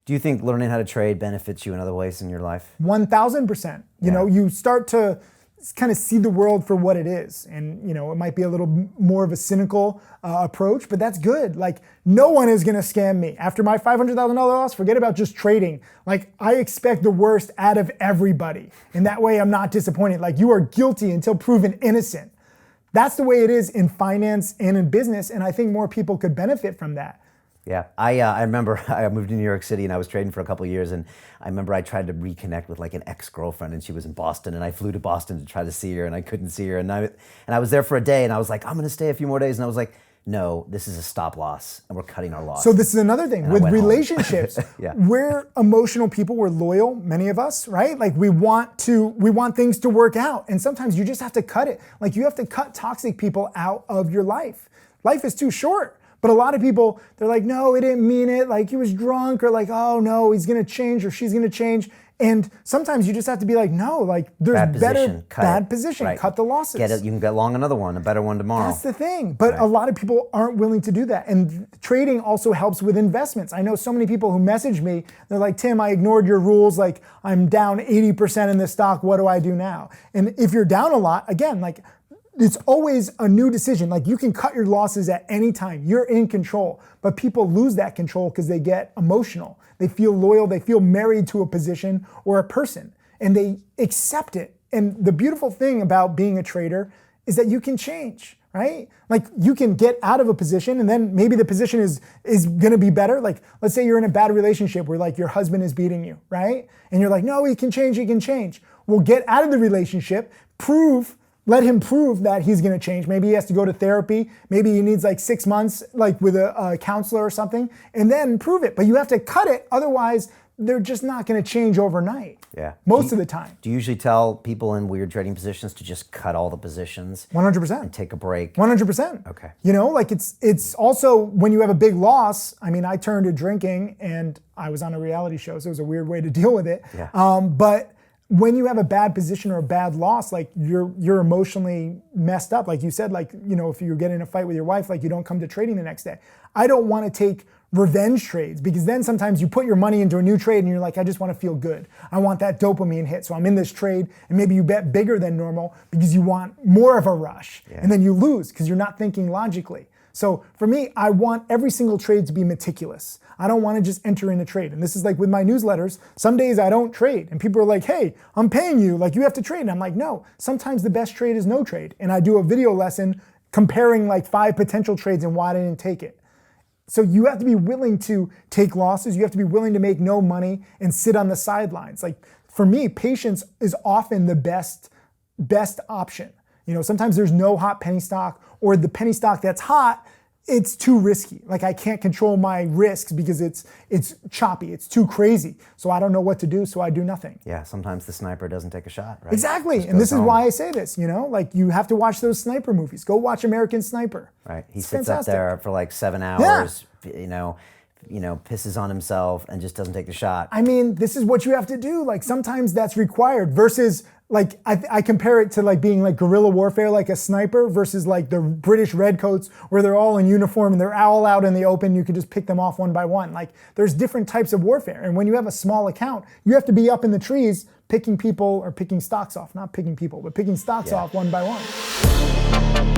Do you think learning how to trade benefits you in other ways in your life? 1000%. You know, you start to kind of see the world for what it is. And, you know, it might be a little more of a cynical approach, but that's good. Like, no one is going to scam me. After my $500,000 loss, forget about just trading. Like, I expect the worst out of everybody. And that way I'm not disappointed. Like, you are guilty until proven innocent. That's the way it is in finance and in business. And I think more people could benefit from that. Yeah, I remember I moved to New York City and I was trading for a couple of years, and I remember I tried to reconnect with like an ex-girlfriend, and she was in Boston, and I flew to Boston to try to see her, and I couldn't see her, and I was there for a day, and I was like, I'm gonna stay a few more days, and I was like, no, this is a stop loss, and we're cutting our loss. So this is another thing with relationships. Yeah. We're emotional people, we're loyal, many of us, right? Like we want things to work out, and sometimes you just have to cut it. Like you have to cut toxic people out of your life. Life is too short. But a lot of people, they're like, no, he didn't mean it. Like he was drunk, or like, oh no, he's gonna change or she's gonna change. And sometimes you just have to be like, no, like there's bad position, right. Cut the losses. Get it, you can get long another one, a better one tomorrow. That's the thing. But a lot of people aren't willing to do that. And trading also helps with investments. I know so many people who message me, they're like, Tim, I ignored your rules. Like I'm down 80% in this stock. What do I do now? And if you're down a lot, again, like it's always a new decision. Like you can cut your losses at any time. You're in control. But people lose that control because they get emotional. They feel loyal. They feel married to a position or a person, and they accept it. And the beautiful thing about being a trader is that you can change, right? Like you can get out of a position, and then maybe the position is gonna be better. Like let's say you're in a bad relationship where like your husband is beating you, right? And you're like, no, he can change, he can change. Well, get out of the relationship, let him prove that he's gonna change. Maybe he has to go to therapy. Maybe he needs like 6 months like with a counselor or something, and then prove it. But you have to cut it, otherwise they're just not gonna change overnight. Yeah. Most of the time. Do you usually tell people in weird trading positions to just cut all the positions? 100%. And take a break? 100%. Okay. You know, like it's also when you have a big loss, I mean, I turned to drinking and I was on a reality show, so it was a weird way to deal with it. Yeah. But when you have a bad position or a bad loss, like you're emotionally messed up. Like you said, like, you know, if you get in a fight with your wife, like you don't come to trading the next day. I don't want to take revenge trades, because then sometimes you put your money into a new trade and you're like, I just want to feel good. I want that dopamine hit. So I'm in this trade, and maybe you bet bigger than normal because you want more of a rush. Yeah. And then you lose because you're not thinking logically. So for me, I want every single trade to be meticulous. I don't want to just enter in a trade. And this is like with my newsletters. Some days I don't trade, and people are like, hey, I'm paying you, like you have to trade. And I'm like, no, sometimes the best trade is no trade. And I do a video lesson comparing like 5 potential trades and why I didn't take it. So you have to be willing to take losses. You have to be willing to make no money and sit on the sidelines. Like for me, patience is often the best option. You know, sometimes there's no hot penny stock, or the penny stock that's hot, it's too risky. Like I can't control my risks because it's choppy, it's too crazy. So I don't know what to do, so I do nothing. Yeah, sometimes the sniper doesn't take a shot, right? Exactly, and this is why I say this, you know, like you have to watch those sniper movies. Go watch American Sniper. Right, he sits up there for like 7 hours, you know, pisses on himself and just doesn't take the shot. I mean, this is what you have to do. Like sometimes that's required versus like, I compare it to like being like guerrilla warfare, like a sniper versus like the British redcoats where they're all in uniform and they're all out in the open. You can just pick them off one by one. Like there's different types of warfare. And when you have a small account, you have to be up in the trees picking people or picking stocks off, not picking people, but picking stocks off one by one.